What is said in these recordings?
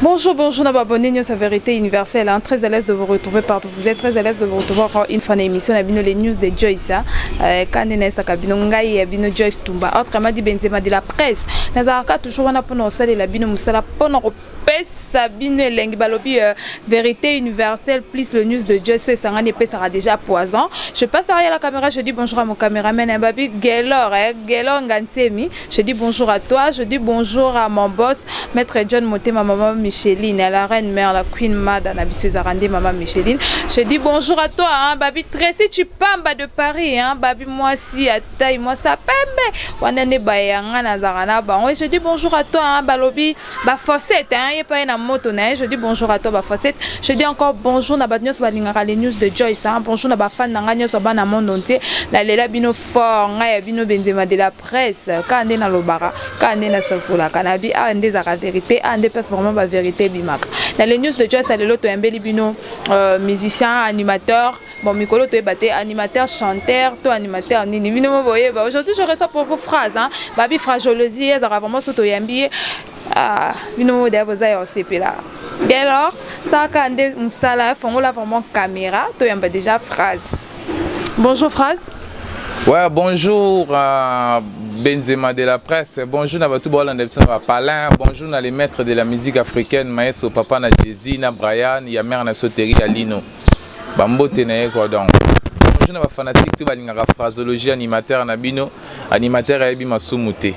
Bonjour, bonjour, abonnés sur Vérité Universelle. Hein. Très à l'aise de vous retrouver partout. Vous êtes très à l'aise de vous retrouver encore une fois dans l'émission. Les news de Joyce. Quand on est à Kabino Ngaï, Abino Joyce Tumba. Autrement dit, Benzema de la presse. Nous avons toujours un peu de salle et la bino Moussala pour nous Sabine Lengi Balobi Vérité Universelle plus le news de Joyce et Sangani sera déjà poison. Je passe derrière la caméra, je dis bonjour à mon caméraman Babi Gelor, Gelor Ngantemi. Je dis bonjour à toi, je dis bonjour à mon boss, Maître John Moté, ma maman Micheline, à la reine mère, la Queen Mad, Nabissu Zarandi, maman Micheline. Je dis bonjour à toi, hein, Babi Tracy, tu pamba de Paris, hein, Babi moi si à taille, moi ça pembe. Wanane Bayanga Nazarana, je dis bonjour à toi, hein, Balobi, Bafosette, hein. Pas une moto, je dis bonjour à toi, Bafosette. Je dis encore bonjour à les news de Joyce, hein. Bonjour à Bafan Nanganyos, Bana monde entier. La Lela Bino fort, Bino Benzema de la presse, quand on est dans le bara, quand on est dans le la cannabis, on est dans la vérité, on est vraiment la vérité bimak. Dans les news de Joyce, c'est l'autre Mbeli Bino, musicien, animateur. Bon, Mikolo, tu es battu, animateur, chanteur, toi animateur, Nini. Aujourd'hui, je reçois pour vos phrases, hein. Babi fragolosie, ça va vraiment sauter yambi. Ah, Bino, d'abord, c'est là. Et alors, ça, quand on s'ala, on a vraiment caméra, tu as déjà phrase. Bonjour, phrase. Ouais, bonjour Benzema de la presse, bonjour à tout le monde, Palin, bonjour à les maîtres de la musique africaine, Maestro Papa na Jay-Z, na Brian, il y a mère na Soteri Alino. Bambo tenaye quoi donc. Bonjour à fanatique tout balingara phrasologie animateur nabino, animateur Ebi Masumute.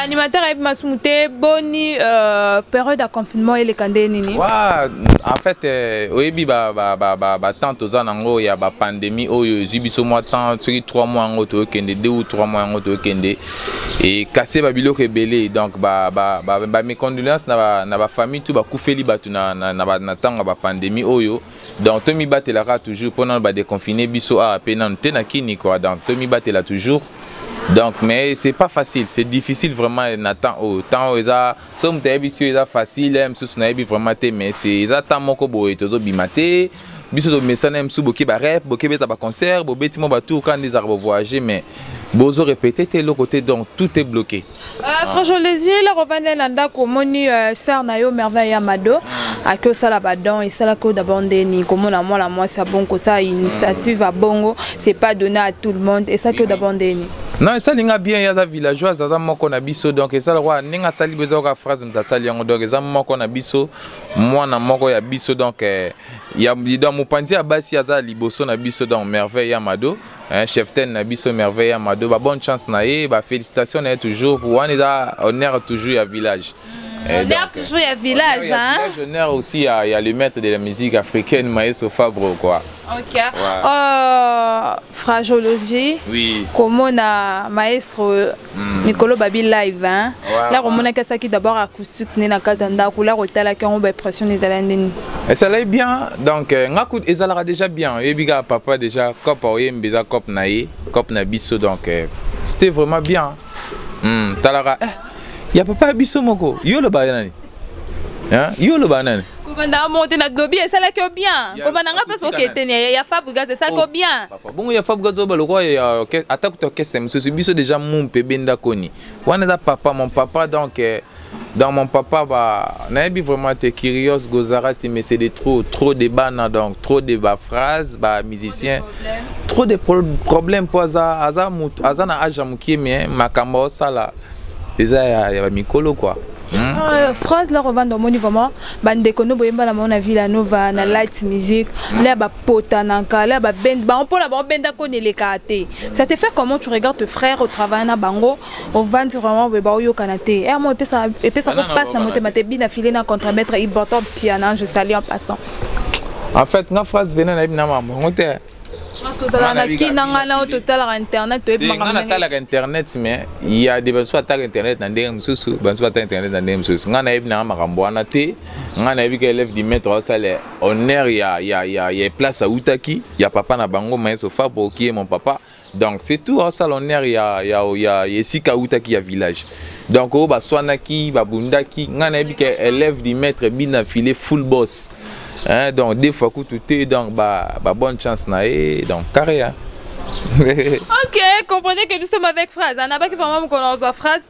Animateur Ebi Masumute, boni période de confinement et les candés nini. Ouais, en fait Ebi tant aux anango il y a ba pandémie oh zibiso mois temps, 3 mois en auto kende 2 ou 3 mois en auto kende et casser babilo ke belé donc mes condoléances na ba famille tout ba koufeli batu na tanga ba pandémie oyo donc to mi batelaka toujours pendant ba déconfiner biso a penan tena kini quoi donc to mi batela toujours donc mais c'est pas facile, c'est difficile vraiment n'attend autant eza somme te biso eza facile même sous na bi vraiment te mais c'est eza tant moko boye to bimate biso do mesana même sous boké ba rep boké beta ba concert bo beti mo ba tout quand des arbres voyager mais bozo répéter tel côté donc tout est bloqué. Franchement les yeux la revenait landa komoni sœur na yo merveille amado a que ça la badon et ça la code abandonné comme on a moi c'est bon que ça initiative à bongo c'est pas donné à tout le monde et ça que d'abandonner. Non ça linga bien ya za villageois za moko na biso donc et ça le roi ninga sali bezo ka phrase mta sali yango donc za moko na biso moi na moko ya biso donc ya dans mon panzi à basi ya za liboso na biso donc merveille amado chef ten na biso merveille amado ba bonne chance na ye ba félicitations na toujours pour on honneur toujours à village. Honneur toujours à village hein. Honneur aussi il y a le maître de la musique africaine Maestro Fabro quoi. OK. Fragologie. Oui. Comment na Maestro Mikolo Babi live hein. Là on a ça qui d'abord acoustique na katanda kula rotala qui on ba pression les alandini. Et ça allait bien donc ngakout ezalera déjà bien et biga papa déjà cop oyembeza cop naé cop na biso donc c'était vraiment bien. Talara il y a papa biso moko yo le banani hein yo le banani Comment monter na lobby et ça là que bien comment nga parce que tenir ya Fabriga c'est ça que bien papa bon ya Fabriga zo baloko attaque to kesse monsieur biso déjà mon pebenda koni wana za papa mon papa donc dans mon papa bah nabi vraiment te curious gozarati mais c'est des trop de bana donc trop de phrases bah musicien trop de problèmes pour aza na aja mukie mais makambo sala déjà ya mikolo quoi. Phrase là revendre mon vraiment bande kono boyemba na mona Villa Nova na light music là ba pota na kala ba bend ba on pour la benda koné les kate ça te fait comment tu regardes tes frères au travail na bango on vend vraiment ba yo kanaté et moi et ça passe na monter maté bina filer na contre-maître important piano je salue en passant en fait na phrase venait na maman ngote je pense que ça na qui na au total internet to e internet mais il y a des besoins à internet na ndenge mususu besoin à internet na ndenge mususu ngana ebi na makambo wana te ngana ebi ka élève du maître ça les honneur il y a place à Utaki il y a papa na bango Maestro Fabro qui est mon papa donc c'est tout ça l'honneur il y a sika Utaki ya village donc o ba swanaki ba bundaki ngana ebi ka élève du maître bina filé full boss. Hein, donc des fois que tout est donc bonne chance na donc carré hein. Ok, comprenez que nous sommes avec phrase. On n'a pas qui vraiment qu'on phrase.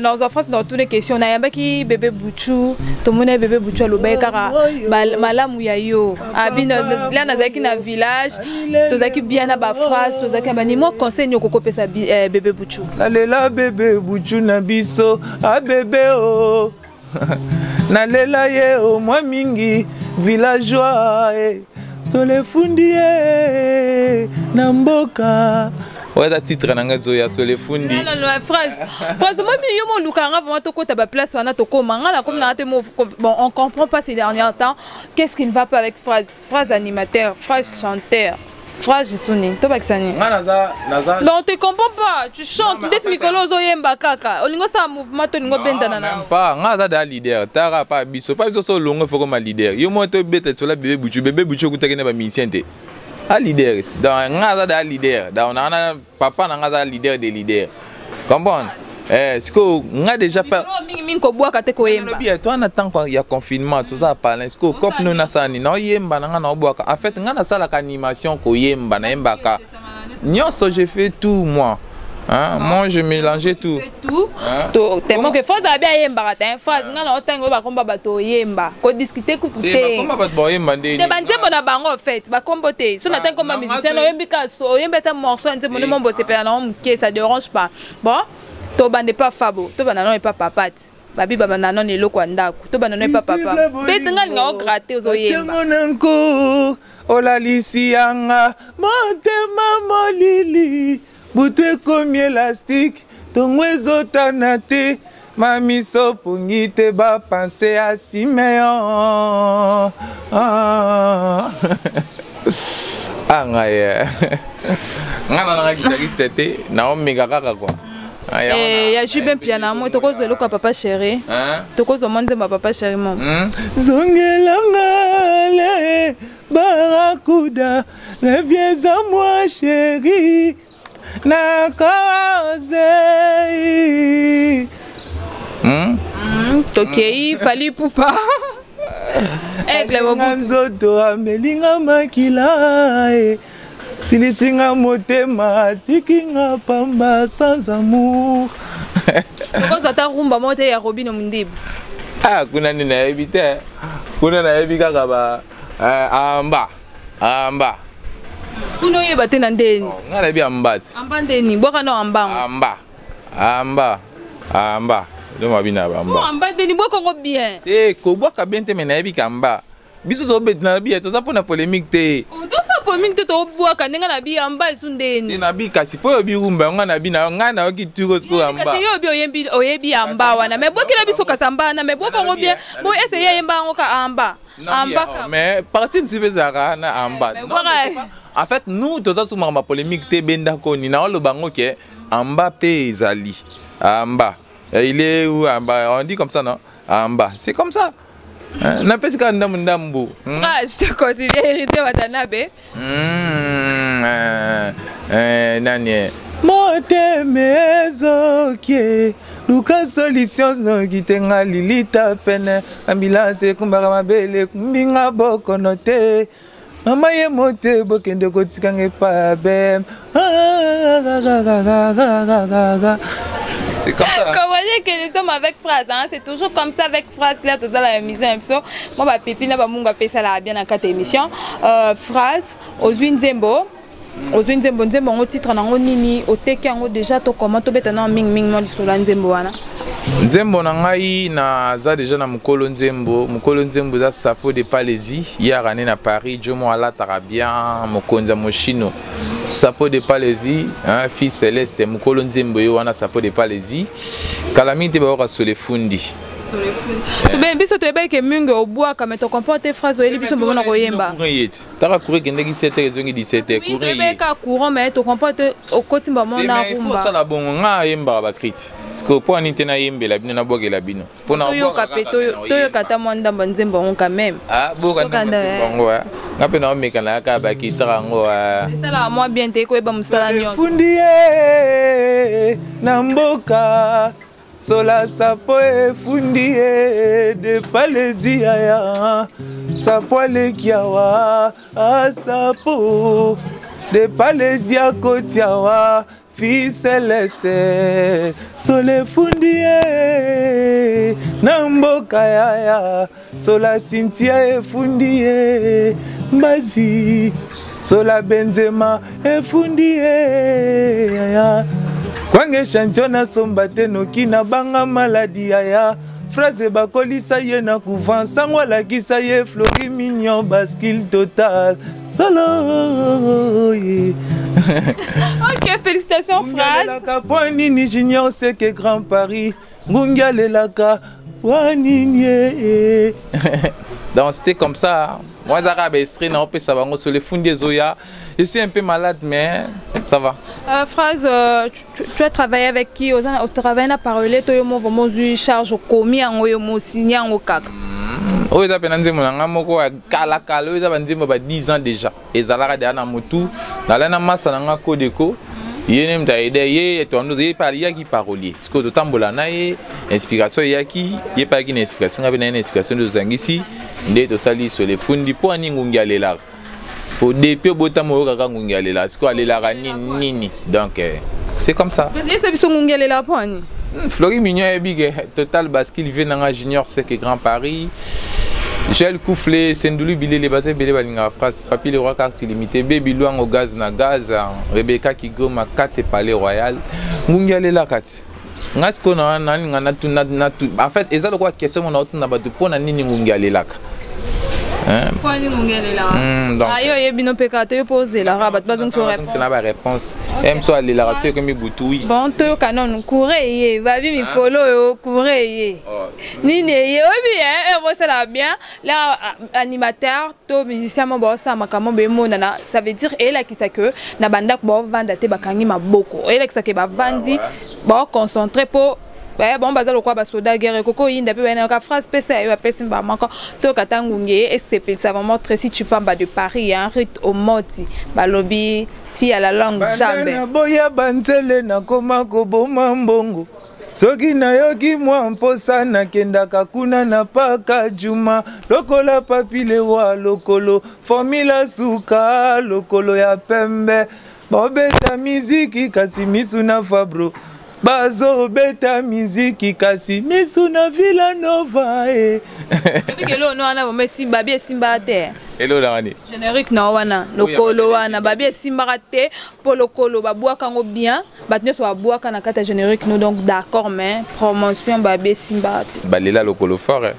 Dans une phrase dans toutes les questions. On a pas qui bébé Bouchou, tout le monde est bébé Bouchou à l'obé car malamu ya yo. Abin là dans un village, tous qui bien à ba phrase, tous qui bani moi conseil nous coco pesa bébé Bouchou. La bébé Bouchou na biso a bébé oh. Na lela ye o moi mingi villageois Solefundi na mboka. Ouais, da titre nanga zoya Solefundi. Non, phrase moi yo mon lukanga vraiment to kota ba place wana to komanga la comme na te bon on comprend pas ces derniers temps qu'est-ce qui ne va pas avec phrase animateur, phrase chanteur. Phrase Jisuni, toi pas que ça ni. Non, on te comprend pas. Tu chantes, dès Mikolo Zoyemba kaka. Olingo ça mouvement, to lingo benda nana. Même pas. Ngaza da leader. Tara pas biso. Pas biso so longo faut comme leader. Yo mo te bête sur la bébé Bouchou kuta kene ba musicien te. A leader. Dans ngaza da leader. Dans on a papa na ngaza leader des leaders. Comprends? Est-ce que on a déjà pas toi on attend qu'il y a confinement tout ça parler est-ce que comme nous na sani na yemba na na boaka en fait nga na sala animation ko yemba na yemba ka nyonso j'ai fait tout moi hein moi je mélangeais tout tout tellement que phrase a bien yemba ta phrase nga na otango ba komba bato yemba ko discuter ku te ba komba bato yemba ndé te banze bona bango en fait ba kombote so na tan comme musicien no yembika so yembeta morceau nze mon mo bosse pe na mke ça dérange pas bon to bande pas fabo to bana non pas papati babi baba na non eloko ndako to bana non pas papa betenga nga o gratter zo yemba nko ola lisianga motema molili butwe comme élastique ton wezo tanate mami so pungite ba penser à Siméon ngaya ngana na guitariste te na omega kaka quoi. Il y a Jubin Piana, moi, tu causes le quoi papa chéri. Tu causes au monde de ma papa chéri, maman. Zongelangale, Barakuda, reviens à moi, chéri. Nakaze. Tokei, fallait poupa. Aigle, mon Nzoto, Amelinga Makila. Silisinga motema tikinga pamba sans amour. Pourquoi ta rumba mote ya Robino Mundibu? Ah kuna nina ebite. Kuna na ebika kaba amba. Kuno yeba tena ndeni. Ngala bi ambati. Amba ndeni, boka no ambango. Amba. Do mabina amba. Amba ndeni boka ngo bien. Ko boka bente mena ebika amba. Biso zo bet na bi to za pona polémique te. Polémique to boaka ninga na bi amba isundeni. Na bi kasi po bi rumba nga bi na nga na okituro sko amba. Kasi yo bi oyebi amba wana. Me boki la biso kasamba na me boka ngo bien. Bo essayer yemba ngo ka amba. Amba. Mais parti msibe zaka na amba. En fait nous to za suma ma polémique te benda ko ni na lo bango ke amba pe ezali. Amba. Il est où amba? On dit comme ça non? Amba. C'est comme ça. Na pesi ka ndambu. Tu considères hérité Watanabe? Nani. Motemezo ke Luka solutions no kitenga lilita pene ambulance kumbaka mabele kumbinga boko note mama ye mote bokende kotika ngepa bem. C'est comme ça. Quand vous voyez que nous sommes avec phrase, hein? C'est toujours comme ça avec phrase là, tout ça la émission. Moi, ma pépine, ma munga fait ça là bien dans quatre émissions. Phrase, Ozwin Zembo, Nzembo, au titre en nini, au teki en déjà to comment to beta na ming moi sur la Nzembo wana. Nzembo na ngai na za déjà na mukolo Nzembo za sapo de Palaisie hier année na Paris Jomo ala tarabia mokonza moshino sapo de Palaisie hein fils Céleste mukolo Nzembo yo wana sapo de Palaisie calamité ba ka Solefundi. To ben biso to eba ke mungo obwa kama to comporter phrase eli biso mbona ko yemba. Taka courir kende ki 7h zongi 17h courir. To eba ka courant mais to comporter au kotimba mona rumba. Il faut ça la bon nga yemba ba kriti. Siko po ani tena yembe la bino na bogela bino. Pona yo kapeto to yo kata mwanda Nzembo on quand même. Ah boka Nzembo wa. Ngape na omeka na ka ba kitara ngo wa. C'est ça moi bien te ko eba musala nyon. Fundi na mboka. Sola sapo e fundi e de Palaisie ya sapo le kiawa a sapo de Palesia Kotiawa, fille céleste, sole fundie, Namboka yaya, sola Cynthia e fundie, Mbazi, sola Benzema e fundie, Kwange chantiona sombate nokina banga maladi yaya. Phrase bakolisa ye na couvent sango lakisa ye Flori mignon bascule total solo Ok, félicitations Phrase. Laka poinini junior c'est que Grand Paris Ngungia lelaka poinini. Donc c'était comme ça. Moi j'arabe estri na opesa bango sur les fonds des Zoya. Je suis un peu malade mais ça va. Phrase, tu as travaillé avec qui? Au travail, na parlé, tu as vraiment eu charge au commis, en oyo signé en okak. Oh, ils appellent nzembo nanga moko kala kala, ils appellent nzembo ba 10 ans déjà. Et zalara de na mutu, na la na masa nanga kodeko. Yene mta ide ye to ndo ye parler ya ki parolier. Ce que to tambola na ye inspiration ya ki, ye pa ki inspiration ngabe na inspiration de zangisi, nde to sali sur les fundi po ani ngungi alela. Pour depuis botamo kaka ngungi alela, ce ko alela nini. Donc c'est comme ça. Qu'est-ce que c'est biso ngungi alela po ani? Flori mignon est big total parce qu'il vient dans junior c'est que Grand Paris. Gel Kouflé, Sendouli Bilé, les batailles Bilé Balinga France, Papi le roi carte illimité, Baby Luang au gaz na gaz, Rebecca Kigoma, 4 Palais Royal, Mungiale la 4. Ngas ko na na tu en fait eza le quoi question on a tout na ba tu pona nini Mungiale la. Point ngongele la. Ayo yebino pekato yo poser la rabat bazong so réponse. C'est la réponse. Aime so aller la rature comme boutoui. Bon to canon courir va vi mikolo yo courir. Nini ye obi hein on ça la bien là animateur to musicien mo ba sa makamo be mo na ça veut dire et là qui ça que na banda ko vanda te bakangi maboko. Et là qui ça que ba vandi ba concentrer pour bon bazalo le quoi basoda guerre koko yinda pe bana ka phrase pesa yo pesa ba mako to katangunge et c'est ça vraiment très si tu pamba de Paris un rite au moti balobi fi à la langue jambe boya banzele na koma ko boma mbongo soki na yoki mwa mposa na kendaka kuna na paka juma lokola papile wa lokolo formula suka lokolo ya pembe bobeta miziki kasi misu na fabro bazo beta miziki kasi misu na Villa Nova Bikelo no ana bombe simba bie simba te. Hello Lani. Générique na wana lokolo wana babie simba te pour lokolo babwaka ngo bien batne so babwaka na kata générique no donc d'accord mais promotion babie simba te. Balela lokolo fort.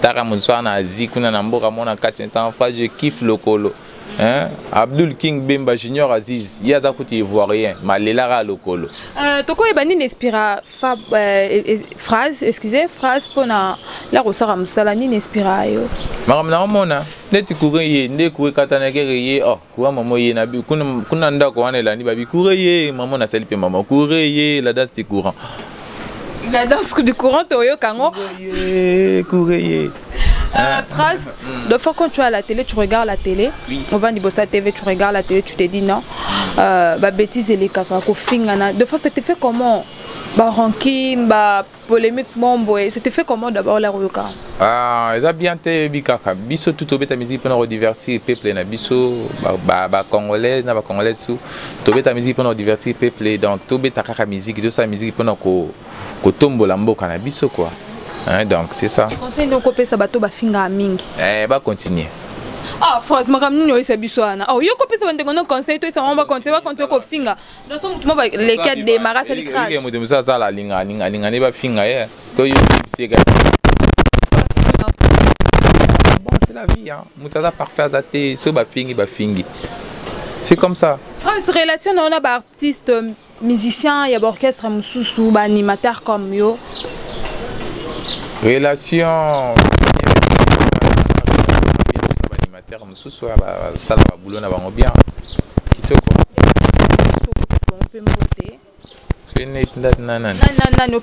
Tara munso na azi kuna na mboka mona 400 fois je kiffe lokolo. Hein? Abdul King Bemba Junior Aziz, il y a des côtés ivoiriens, Malélara Lokolo. Toko et Bani n'inspira phrase, excusez, phrase pour la Rosara Moussalani n'inspira yo. Madame Namona, neti courir, ne courir katanagere, oh, quoi maman y na bi, kunanda ko ane la ni babi courir, maman na selpe maman courir, la danse du courant. La danse du courant, Toyo Kango. Courir. Phrase, de fois quand tu es à la télé, tu regardes la télé, on va dire ça TV, tu regardes la télé, tu te dis non, bah bêtise et les caca, de fois c'était fait comment, bah ranking, bah polémique, c'était fait comment d'abord la Royoka? Ah, ils ont bien été bikaka, biso tout au bête musique pour nous divertir, peuple na biso, bah congolais, na bah congolais sous, tout bête musique pour nous divertir, peuple, donc tout bête kaka musique, tout ça musique pour nous ko tombo lambo kana biso quoi. Hein, donc c'est ça. Conseil de copier ça bateau ba finga mingi. Bah continuer. Ah France makamni yo isa biswana. Oh yo copier ça bande kono conseil to ça on va continuer ko finga. Dans son mouvement les quatre des maras ça les crash. Oui, moi ça ça la linga ne ba finga ye. Ko yo c'est gars. Bon c'est la vie hein. Mutaza parfait zaté so ba fingi. C'est comme ça. France relation on a ba artiste musicien, il y a orchestre mususu ba animateur comme yo. Relation animateur mususu ça va boulot na bango bien kitoko on peut monter c'est net nanana non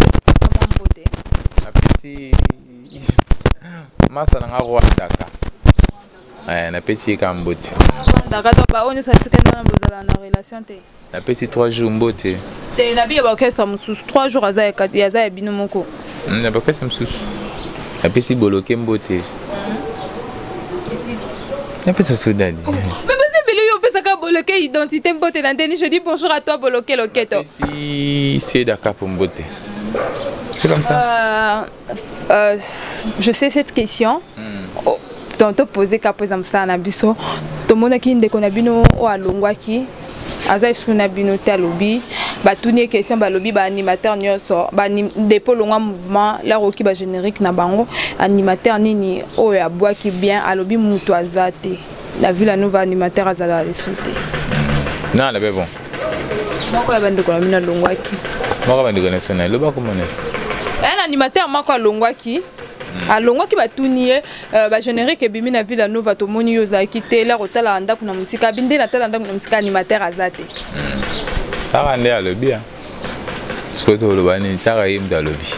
monter na petit masa na ngaro daka na petit kambote daka to ba oni so tikana na bozala na relation te na petit 3 jours mbote te na biya ba orchestre mususu 3 jours azaya kati azaya bino moko na ba kwesa mususu na petit boloke mbote ici na pesa sudani mais basi bele yo pesa ka bolo bloqué identité Mbote Nandeni. Je dis bonjour à toi, Boloké Loketo. Si c'est d'accord pour Mbote. C'est comme ça. Je sais cette question. Tantôt posé qu'après ça na biso. Tout le monde qui ndeko na bino o alongwaki. Aza suna bino te alobi. Ba tuni question ba lobi ba animateur nyonso. Ba dépôt longwa mouvement la roki ba générique na bango. Animateur nini o ya boaki bien alobi mutu azate. La ville la nouveau animateur azala resouté. Non, là bon. Moko ya bandeko na bino longwaki. Moko bandeko national. Loba comment un animateur moko alongwaki. Alongwaki batunie ba générique ebimi na ville nova to moni yozaki te la rotala anda kuna musika binde na tala anda kuna musika animateur azate. Tara ndé alobi hein. Soto lo bani tara yimda alobi.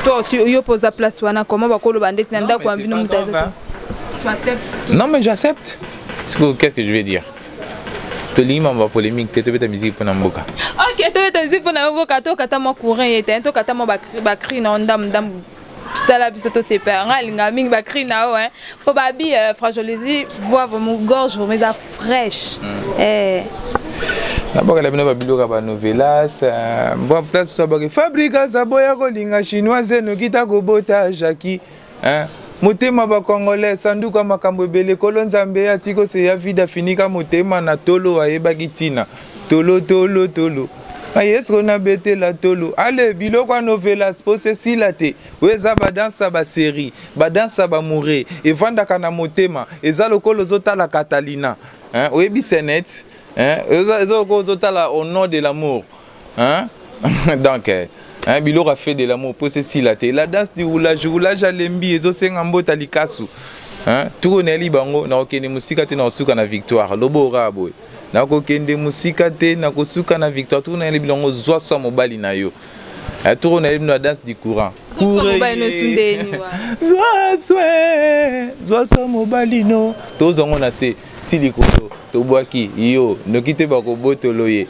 Toi aussi yo pose place wana comment ba ko lo bande anda kwa bino mutaza. Tu acceptes? Non mais j'accepte. Qu'est-ce que je vais dire? To lima ba polémique te ta musique pour Namboka. OK, ta musique pour Namboka to kata mo courant était to kata mo ba cri na ndam ça la bisoto c'est pas ngalinga mingi ba cri na o hein. Faut babi fragiliser voix mon gorge vous mets à fraîche. D'abord la bino ba biloka ba novelas bon place ça ba fabrica za boya kolinga chinoise no kita ko bota jaki hein. Motema ba congolais sanduka makambo ebele kolonzambe ya tiko se ya vida finika motema na tolo ayeba kitina tolo tolo tolo ayes kona bete la tolo ale biloko novelas pose silate weza ba dansa ba série ba dansa ba mouré et vanda kana motema eza lokolo zotala Catalina hein oyebi senet hein eza lokolo zotala au nom de l'amour hein donc hein, Bilo a fait de l'amour pour ceci la danse du roulage à l'embi et zosenga mbota likasu hein tout on est libango na okende musika te na osuka na victoire lobo rabo na okende musika te na kosuka na victoire tout on est libango zwa sa mobali na yo tout on est na danse du courant zwa sa mobali no to zongo na se tilikolo to boaki yo nokite ba ko botolo ye.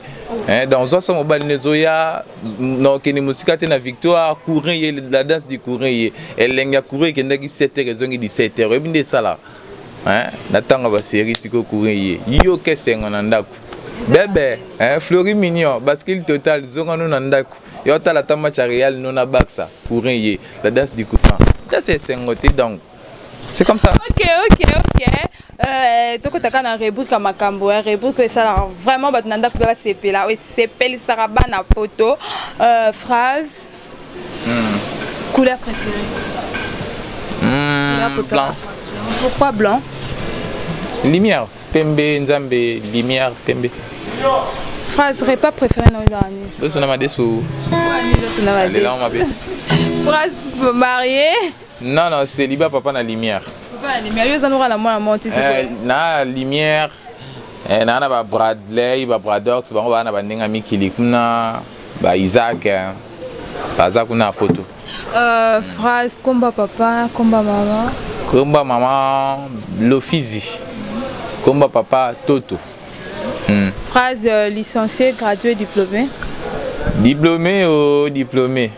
Dans un mobile nezoya non keni musika te na victoire courant la danse du courant elle lenga courir ke ndaki 7h zongi 17h ebinde sala hein natanga ba série siko courant yo kesenga na ndako bébé hein Flori Mignon basket total zonga no na ndako yo tala ta match Real no na Barça courant la danse du courant c'est sengoté donc c'est comme ça. OK. Toko taka na rubrique makambo rubrique ça vraiment batnanda ko ba sepela oui sepeli saraba na photo phrase couleur préférée. Blanc. Pourquoi blanc? Lumière pembe nzambe lumière pembe. Phrase repas préféré dans dernier. Doso na madesu. Phrase marié. Non, c'est Liba papa na lumière. Papa na lumière, yo na la monter na lumière. Na ba Bradley, ba Bradox, ba na ba ndinga mikili kuna ba Isaac. Baza kuna poto. Phrase combat papa, combat maman. Combat maman Lofizi. Combat papa Toto. Phrase licencié, gradué, diplômé. Diplômé ou diplômé?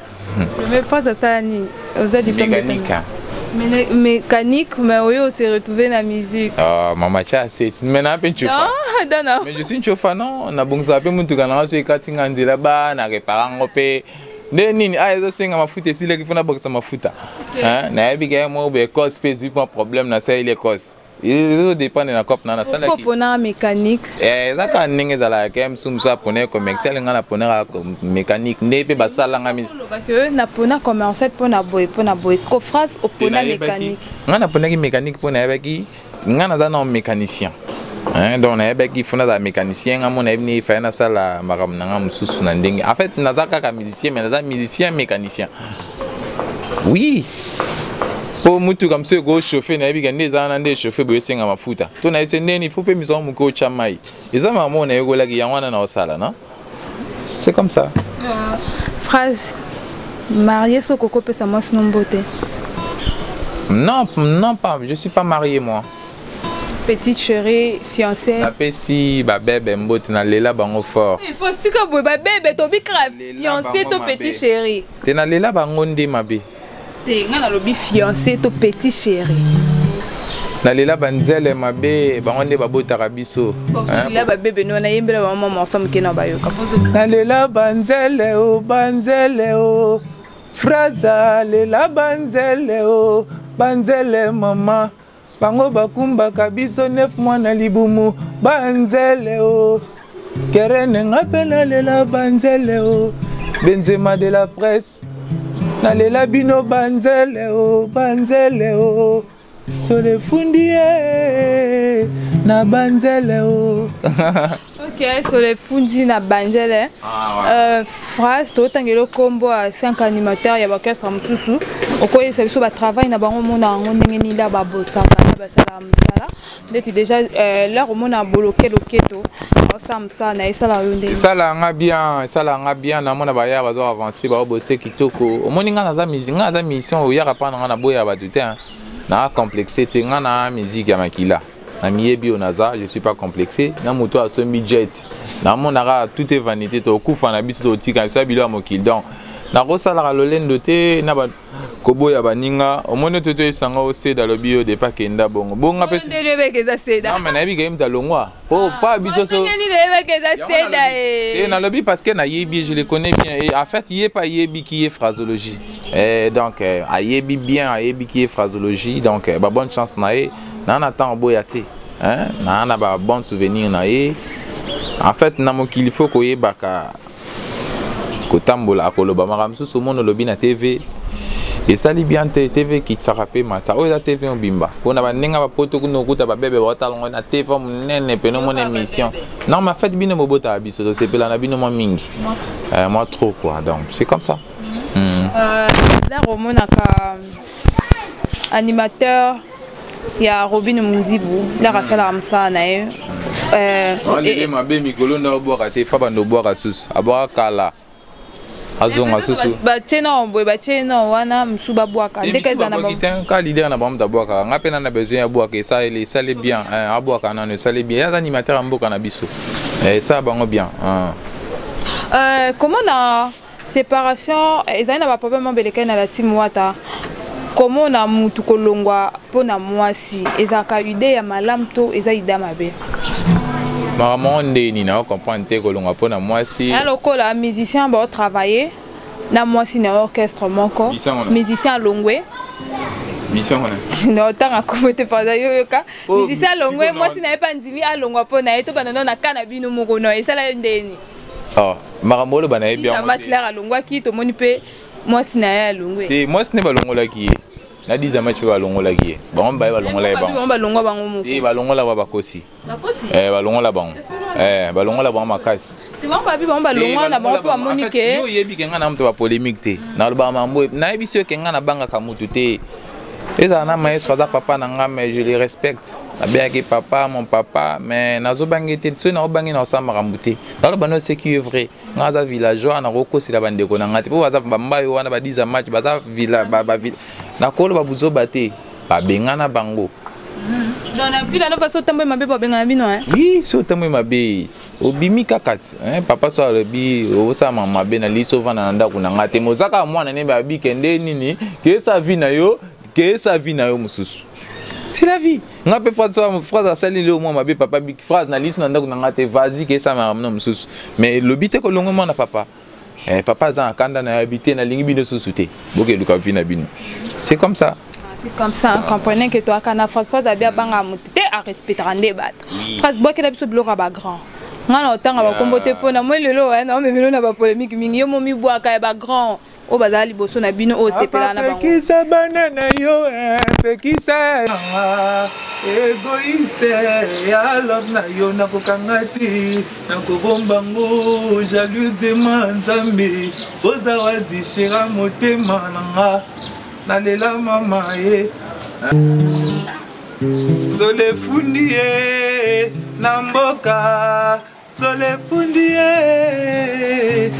Mais phrase à ça ni. Mécanique. Mécanique, mais oui, on s'est retrouvé dans la musique. Ah, maman, c'est maintenant un peu chauffeur. Non. Mais je suis chauffeur, non. On a bon ça, peu mutu kana so ikati ngandi là-bas, na réparer ngope. Nini, ah, ils sont ma foute ici, les qui font na boxe ma foute. Hein, na ebiga mo be cause spécifique problème na ça il est cause. Il dépend de la cop na sala qui. Pourquoi mécanique? Ça quand ninge za la kem sumsa poner commercial ngana poner mécanique ne pe basala ngami. Que na pona commercial pona boy ce phrase au pona mécanique. Ngana pona ki mécanique pona baki ngana za non mécanicien. Hein donc na baki fona za mécanicien ngamona ebni fa na sala makam na ngamususu na ndenge. En fait na za ka musicien mais na za musicien mécanicien. Oui. Pour mutu comme ça go chauffer na biga ndeza na ndé chauffer boye senga mafuta to na ese ndeni faut pas miso muko chamai eza mama na yego lagi yangwana na osala non c'est comme ça. Phrase marié so koko pesa moi sinon beauté. Non pas je suis pas marié moi. Petite chérie fiancée. Na pesi ba bébé mbote na lela bango fort. Il faut si que ba bébé to bi grave fiancée to petite chérie. Te na lela bango ndé mabe. Nga na lobi fiancé to petit chéri. nalela banzele mabe bango nde babotaka biso nalela babebe no nayembela mama morceau mokena bayoka nalela banzele o fraza lela banzele o banzele mama bango bakumbaka biso 9 mois na libumu banzele o kerene ngapela lela banzele o Benzema de la presse nalela bino banzele o sole fundie na banzele o ok sole fundi na banzele phrase to tangelo combo à 5 animateurs ya orchestre mususu okoye biso ba travail na bango mona ngo ndenge ni la babosaka basala msala ndeti déjà là mona bloquer loketo ça na esala yonde esala nga bien na mona ba ya bazo avancer ba bosser kitoko omoni nga na za musique nga za mission oya kapana nga na boya ba tuté na complexité nga na musique ya makila na miyebi onaza je suis pas complexé na moto a son budget na mona tout est vanité to kufa na biso to tika ça bilo mokil donc na kosala lolendo te na ba koboya baninga omone toto esanga oseda lobi de pakenda bongo bonga pesi ndebekeza seda non mais na biga imta longwa oh pas biso so ndebekeza seda et na lobi parce que na yebi je le connais bien et en fait il est pas yebi qui est phrasologie et donc a yebi bien a yebi qui est phrasologie donc ba bonne chance na e na attend boya te hein na ba bon souvenir na e en fait na mo qu'il faut ko yebaka kotambola akoloba makamsu so mono lobi na TV et ça li bien TV qui tsarape mata o la TV on bimba pona ba nenga ba poto kuno kuta ba bebe ba talongo na TV nene peno mon émission non ma fête bino mobota biso c'est pela na bino mo mingi moi trop quoi donc c'est comme ça là romonaka animateur ya Robin Mundibu la rasala amsa na e et ma be mikolo na boka te fa ba no boka sus aboka kala azonga susu ba chena ombo ba chena wana msuba bwaka ndekeza na ba ka leader na bamta bwaka ngapena na besoin ya bwaka ça il bien abwaka na ne ça bien ya animateur mboka na biso ça bango bien comment la séparation ezana ba problème beleka na la team wata comment na mutu kolongwa pona mwasi ezaka idée ya malamto eza ida mabe maman ndeni na comprendre te kolonga pona mwasi alors que la musicien ba travailler na mwasi na orchestre moko musicien longwe mission on no tanga komote pada yoyoka musicien longwe mwasi na epa ndimi alongwa pona eto banana na kana bino moko no esala ndeni makamolo bana e bien ça match la longwa ki to moni pe mwasi na ya longwe te mwasi ne balongola ki na diza match ba longola ki ba on ba longola e ba longwa bango moko te ba longola ba bakosi ba longola bango ba longola bango makasi te ba longwa na bango pa monique yo yebi kenga na mto ba polémique te na ba mambo na yebi sio kenga na banga ka mutu te eza na maestro za papa na nga mais je les respecte abiaki papa mon papa mais nazo bangi te so na obangi na osamba kambuté dans bano c'est qui est vrai nga za villageois na roko sila bandeko na ngati po baza bambayo wana ba 10 match baza villa ba na kolo babuzo bate ba bengana bango dans la ville na façon tambo mabe ba bengana bino oui so tambo mabe obimi kakati papa so alobi osama mabe na liso vana na ndako na ngate mozaka mwana ne ba bikende nini ke sa vie na yo que sa vie na yo mususu c'est la vie nga pe phrase à celle le moi ma be papa big phrase na liste na ndako na ngate vas-y que ça ma mususu mais le bité ko longo na papa papa za kanda na habité na lingi bino susute boke luka vie na bino c'est comme ça comprenez que toi kana phrase pas bien banga mutite à respecter ande bat phrase boke la biso bloka ba grand nga na otanga ba kombote pona moi lelo na me melo na ba polémique mingi yo momi boaka ba grand o bazali boso na bino o sepela na bango pekisa banana yo pekisa egoiste ya love na yo na kokangati na kobomba ngo jalousement nzambe oza wazishira motema nanga nalela mama ye sole fundi ye na mboka sole fundi ye